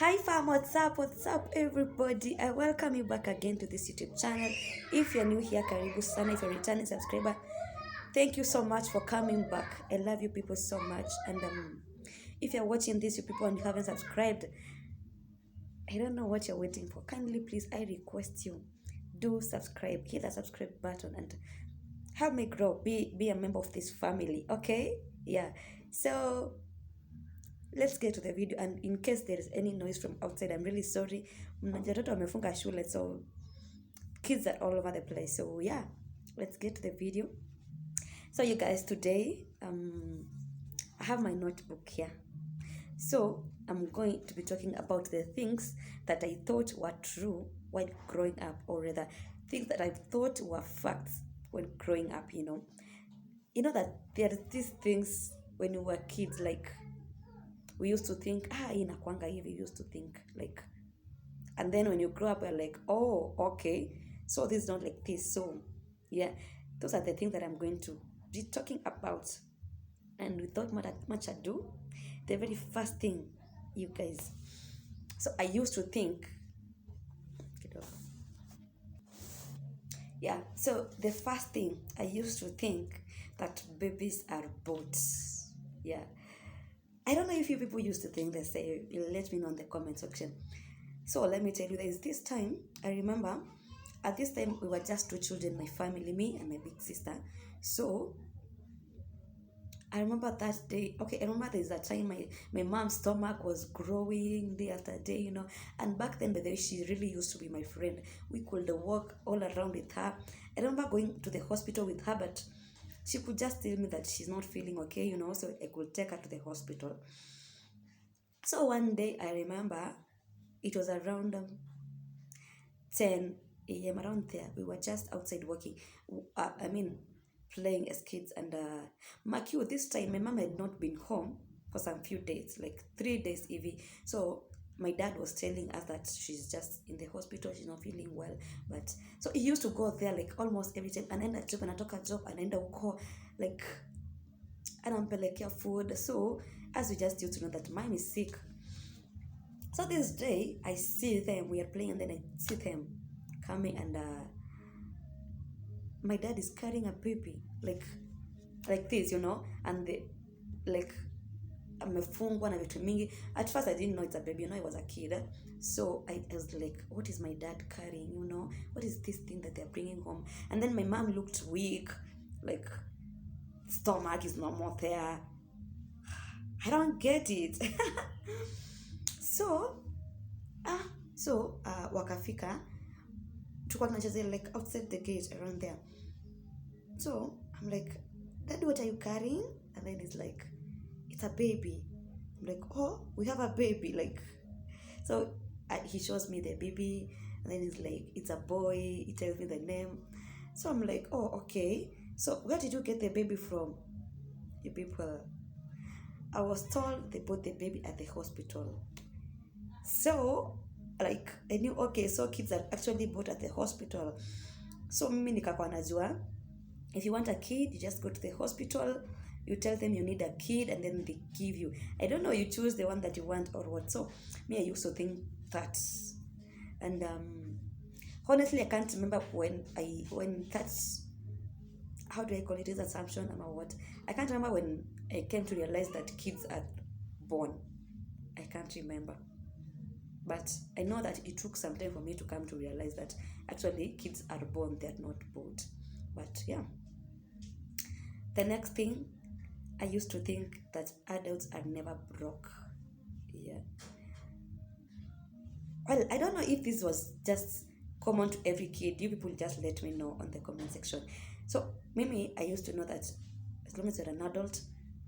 Hi fam, what's up everybody? I welcome you back again to this YouTube channel. If you're new here, karibu sana. If you're a returning subscriber, thank you so much for coming back. I love you people so much. And if you're watching this, you people and you haven't subscribed, I don't know what you're waiting for. Kindly please, I request you, do subscribe. Hit the subscribe button and help me grow. Be a member of this family, okay? Yeah. So let's get to the video, and in case there is any noise from outside, I'm really sorry. Watoto wamefunga shule, so kids are all over the place. So yeah, let's get to the video. So you guys, today I have my notebook here. So I'm going to be talking about the things that I thought were true while growing up, or rather things that I thought were facts when growing up. You know that there are these things when we were kids, like we used to think, inakwanga hivi, we used to think like, and then when you grow up, you're like, oh, okay, so this is not like this. So yeah, those are the things that I'm going to be talking about. And without much ado, the very first thing, you guys, so I used to think, yeah, so the first thing I used to think that babies are boats. Yeah, I don't know if you people used to think the same. Let me know in the comment section. So let me tell you, there's this time, I remember, at this time we were just two children, my family, me and my big sister. So I remember that day. Okay, I remember there's a time my mom's stomach was growing day after day, And back then, by the way, she really used to be my friend. We could walk all around with her. I remember going to the hospital with her, but she could just tell me that she's not feeling okay, so I could take her to the hospital. So one day, I remember it was around 10 a.m. around there. We were just outside walking. Playing as kids. And mark you, this time my mom had not been home for some few days, like 3 days EV. So my dad was telling us that she's just in the hospital, she's not feeling well. But so he used to go there like almost every time, and then job anatoka job anaenda huko, like anampelekea food. So as we just used to know that mom is sick. So this day I see them, we are playing, and then I see them coming, and my dad is carrying a baby like this, and the like amefungwa na vitu mingi. At first I didn't know it's a baby, I was a kid. So I was like, what is my dad carrying, what is this thing that they're bringing home? And then my mom looked weak, like stomach is no more there. I don't get it. So wakafika, tulikuwa tunachezea like outside the gate around there. So I'm like, Dad, what are you carrying? And then he's like, it's a baby. I'm like, oh, we have a baby. Like, so he shows me the baby, and then he's like, it's a boy. He tells me the name. So I'm like, oh, okay. So where did you get the baby from? You people. I was told they bought the baby at the hospital. So like I knew, okay, so kids are actually bought at the hospital. So mimi nikakuwa najua, if you want a kid, you just go to the hospital, you tell them you need a kid, and then they give you. I don't know, you choose the one that you want or what. So me, I used to think that. And honestly, I can't remember when that's, how do I call it, is assumption or what. I can't remember when I came to realize that kids are born. I can't remember. But I know that it took some time for me to come to realize that actually kids are born, they're not bought. But yeah. The next thing, I used to think that adults are never broke. Yeah. Well, I don't know if this was just common to every kid. You people just let me know on the comment section. So Mimi, I used to know that as long as you're an adult,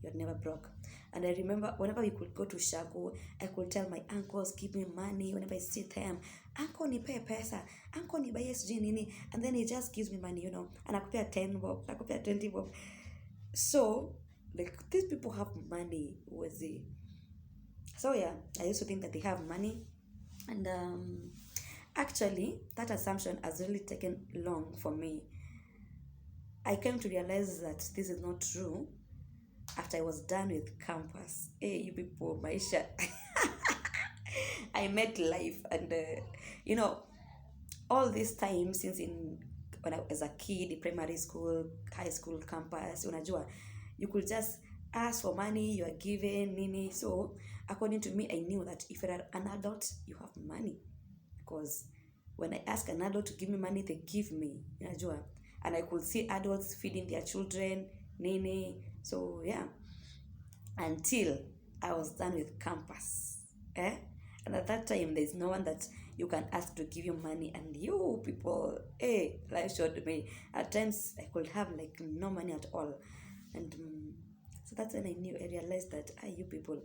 you're never broke. And I remember whenever we could go to Shago, I could tell my uncles, give me money. Whenever I see them, uncle nipe pesa, uncle nibaye sijui nini, and then he just gives me money, anakupea 10 bob, anakupea 20 bob. So like these people have money, was it? So yeah, I used to think that they have money. And actually that assumption has really taken long for me. I came to realize that this is not true after I was done with campus. Hey, you people, maisha. I met life. And you know, all this time since in when I was a kid, in primary school, high school, campus, unajua, you could just ask for money, you are given nini. So according to me, I knew that if you're an adult, you have money, because when I ask an adult to give me money, they give me, unajua. And I could see adults feeding their children nini. So yeah, until I was done with campus. And at that time, there's no one that you can ask to give you money. And you people, life showed me. At times, I could have like no money at all. And so that's when I realized that, you people,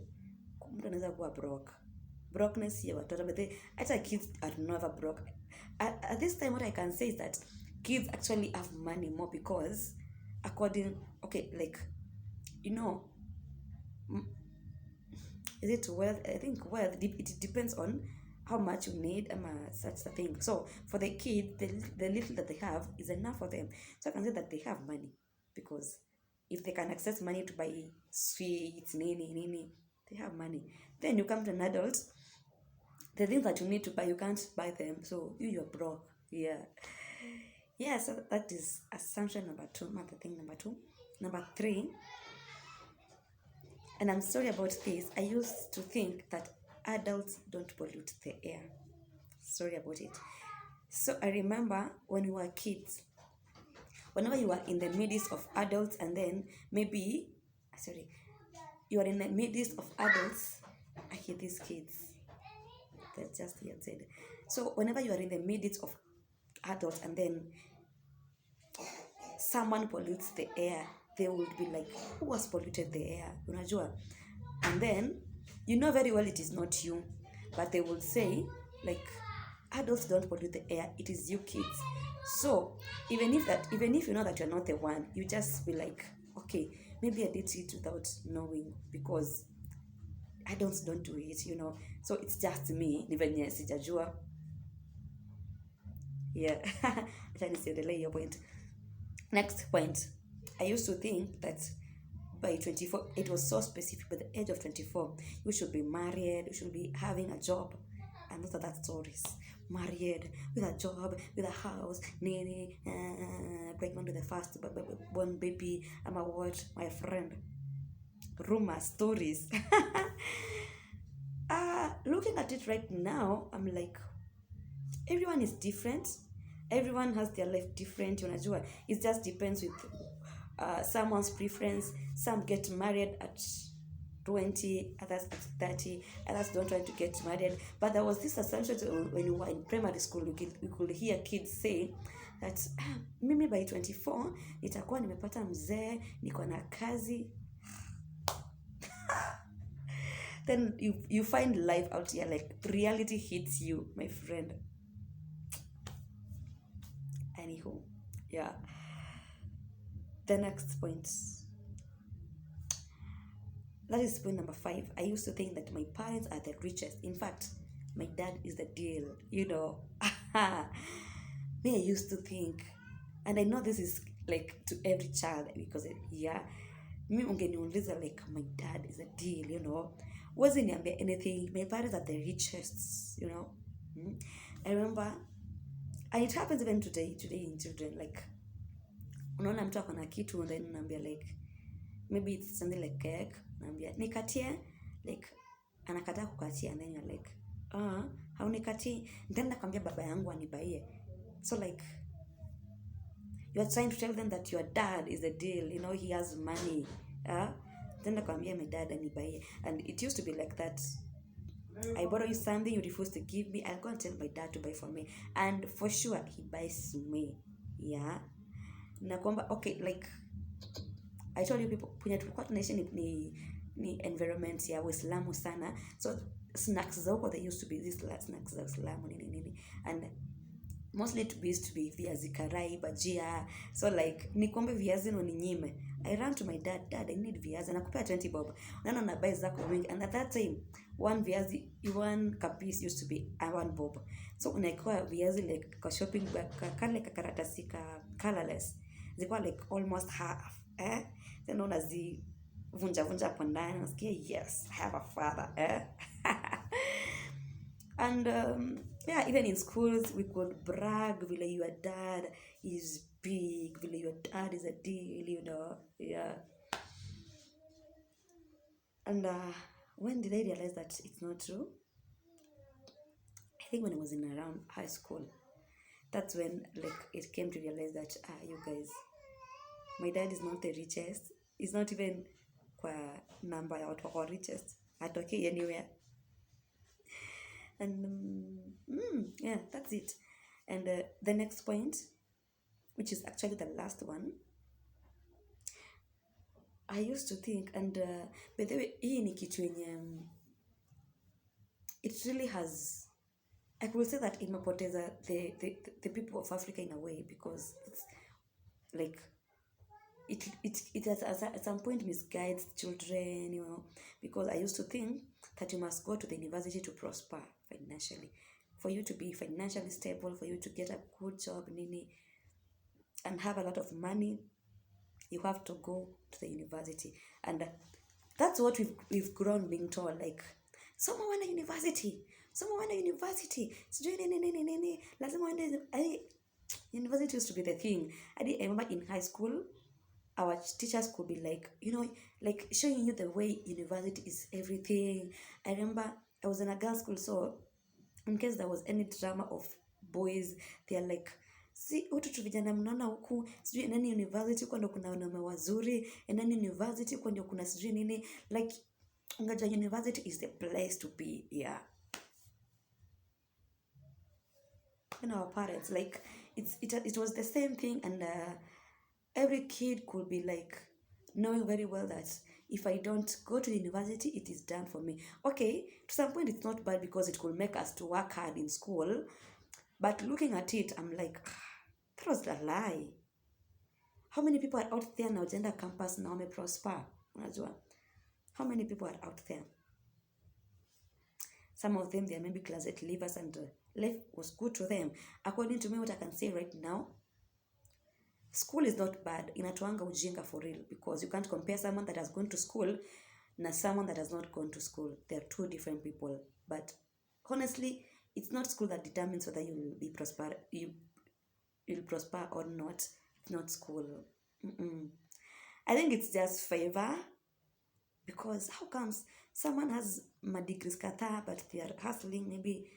mtu anaweza kuwa broke. Brokenness here, whatever. But actually, kids are never broke. At this time, what I can say is that kids actually have money more, because like, you know, is it wealth? I think wealth, it depends on how much you need, such a thing. So for the kids, the little that they have is enough for them. So I can say that they have money, because if they can access money to buy sweets, nini, they have money. Then you come to an adult, the things that you need to buy, you can't buy them. So you're broke. Yeah, so that is assumption number 2, number 2. Number 3, and I'm sorry about this, I used to think that adults don't pollute the air. Sorry about it. So I remember when we were kids, whenever you are in the midst of adults, and then maybe, you are in the midst of adults, I hear these kids, they're just here said. So whenever you are in the midst of adults, and then someone pollutes the air, they would be like, who has polluted the air? Unajua? And then you know very well it is not you, but they will say like, adults don't pollute the air, it is you kids. So even if you know that you're not the one, you just be like, okay, maybe I did it without knowing, because adults don't do it, you know. So it's just me, ni venye sijajua. Yeah. Acha nisiendelee hiyo point. Next point, I used to think that by 24, it was so specific, by the age of 24, you should be married, you should be having a job. And those are that stories. Married, with a job, with a house, pregnant with the first born baby, I'm a what, my friend. Rumor stories. Looking at it right now, I'm like, everyone is different. Everyone has their life different, unajua. It just depends with someone's preference. Some get married at 20, others at 30, others don't try to get married. But there was this assumption when you were in primary school, you could hear kids say that mimi by 24 nitakuwa nimepata mzee, niko na kazi. Then you find life out here, like reality hits you, my friend. Anywho, yeah. The next point, that is point number 5. I used to think that my parents are the richest. In fact, my dad is the deal, you know. Me, I used to think, and I know this is like to every child, because me ungeniuliza like, my dad is a deal, you know. Wasn't niambia anything. My parents are the richest, you know. I remember, and it happens even today in children, like, unaona mtu akona kitu, and then unaambia like, maybe it's something like cake, unaambia nikatie, like anakataa kukatia, and then you're like, haunikatii, then nakwambia baba yangu anibaie. So like, you are trying to tell them that your dad is the deal, you know, he has money. Then nakwambia my dad anibaie. And it used to be like that. I borrow you something, you refuse to give me, I'll go and tell my dad to buy for me, and for sure he buys me. Yeah. Nakwamba, okay, like I told you people, punya tulikuwa tunaishi ni environment ya Waislamu sana. So snacks za huko, they used to be these snacks za Waislamu nini, and mostly to be viazi karai, bajia. So like, nikombe viazi no ninyime, I ran to my dad, I need viazi, nakupea 20 bob. Nano na buy zako wingi. And at that time, one kapis used to be 1 bob. So unaikuwa viazi like kwa shopping bag, kale kakaratasi ka colorless, zikuwa like almost half. Then unazi vunja hapo ndani, unasikia yes, I have a father. And yeah, even in schools we could brag vile your dad is big, vile your dad is a deal, you know. Yeah. And when did I realize that it's not true? I think when I was in around high school, that's when like it came to realize that you guys, my dad is not the richest. He's not even kwa number ya watu wako richest. Atokei anywhere. And yeah, that's it. And the next point, which is actually the last one, I used to think, and by the way, hii ni kitu yenye it really has, I could say that imepoteza the people of Africa in a way, because it's like it has at some point misguides children, you know, because I used to think that you must go to the university to prosper financially, for you to be financially stable, for you to get a good job, nini, and have a lot of money, you have to go to the university. And that's what we've grown being told, like, someone went to university, sijui nini, lazima uende. University used to be the thing. I remember in high school, our teachers could be like, you know, like showing you the way university is everything. I remember I was in a girls' school, so in case there was any drama of boys, they are like, si utu vijana mnaona huku, sijui nani university huko ndo kuna wanaume wazuri, nani university huko ndio kuna sijui nini, like unajua university is the place to be. Yeah, and our parents, like it was the same thing. And every kid could be like knowing very well that if I don't go to the university, it is done for me. Okay, to some point it's not bad because it could make us to work hard in school, but looking at it, I'm like, that was a lie. How many people are out there now, gender campus now, may prosper? How many people are out there? Some of them, they are maybe class 8 leavers, and life was good to them. According to me, what I can say right now, school is not bad. Inatuanga ujinga for real, because you can't compare someone that has gone to school na someone that has not gone to school. They are two different people. But honestly, it's not school that determines whether you'll prosper or not. It's not school. I think it's just favor, because how comes someone has degrees kadhaa but they are hustling, maybe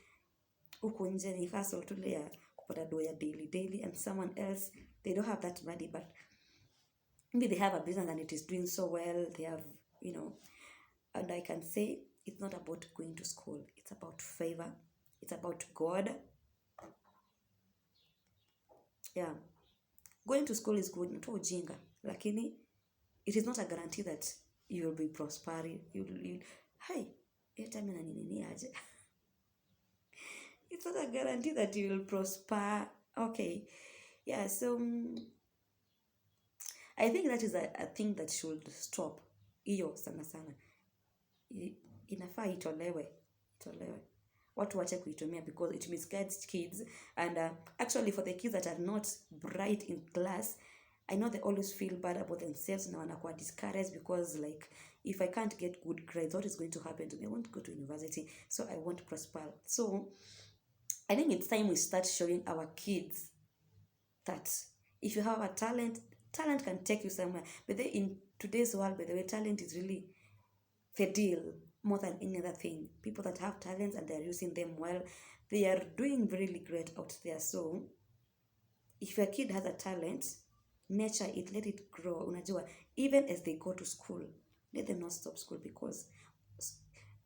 huko nje ni hustle tu ya kupata doya daily, and someone else, they don't have that money, but maybe they have a business and it is doing so well, they have, you know. And I can say it's not about going to school, it's about favor, it's about God. Yeah, going to school is good, not ujinga, lakini it is not a guarantee that you will be prospering. Hey, it's not a guarantee that you will prosper. Okay, yeah, so I think that is a thing that should stop. Iyo sana inafaa itolewe watu wache kuitumia, because it misguides kids. And actually for the kids that are not bright in class, I know they always feel bad about themselves na wanakuwa discouraged, because like, if I can't get good grades, what is going to happen to me? I won't go to university, so I won't prosper. So I think it's time we start showing our kids that if you have a talent can take you somewhere. But in today's world, by the way, talent is really the deal more than any other thing. People that have talents and they're using them well, they are doing really great out there. So if your kid has a talent, nurture it, let it grow. Unajua, even as they go to school, let them not stop school, because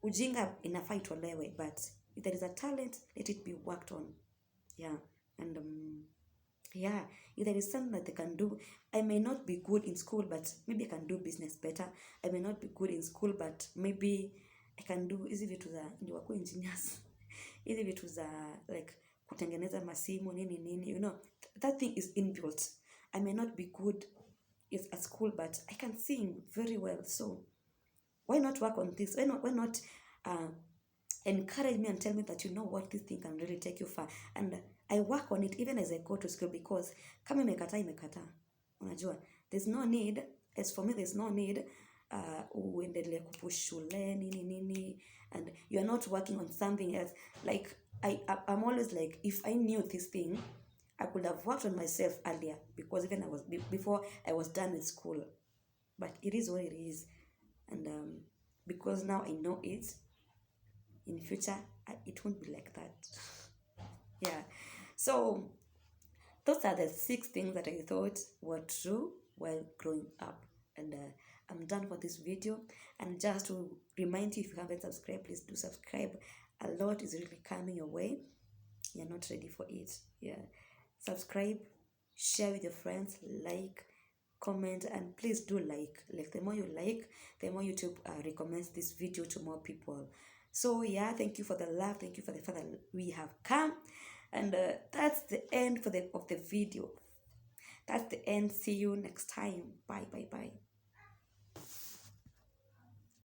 ujinga inafaa itolewe, but if there is a talent, let it be worked on. Yeah. And yeah, if there is something that they can do, I may not be good in school, but maybe I can do business better. I may not be good in school, but maybe I can do hizi vitu za ndio wako engineers. Hizi vitu za like kutengeneza masimu nini, you know, that thing is inbuilt. I may not be good at school, but I can sing very well. So why not work on this? Why not encourage me and tell me that, you know what, this thing can really take you far, and I work on it even as I go to school, because kama imekata, unajua, there's no need, as for me, there's no need uendelee kupush shule nini and you're not working on something else. Like I'm always like, if I knew this thing, I could have worked on myself earlier, because even I was before I was done with school. But it is what it is, and because now I know it, in future it won't be like that. Yeah. So those are the 6 things that I thought were true while growing up. And I'm done for this video. And just to remind you, if you haven't subscribed, please do subscribe. A lot is really coming your way. You're not ready for it. Yeah. Subscribe, share with your friends, like, comment, and please do like the more you like, the more YouTube recommends this video to more people. So yeah, thank you for the love, thank you for the fact that we have come, and that's the end of the video. That's the end. See you next time. Bye bye bye.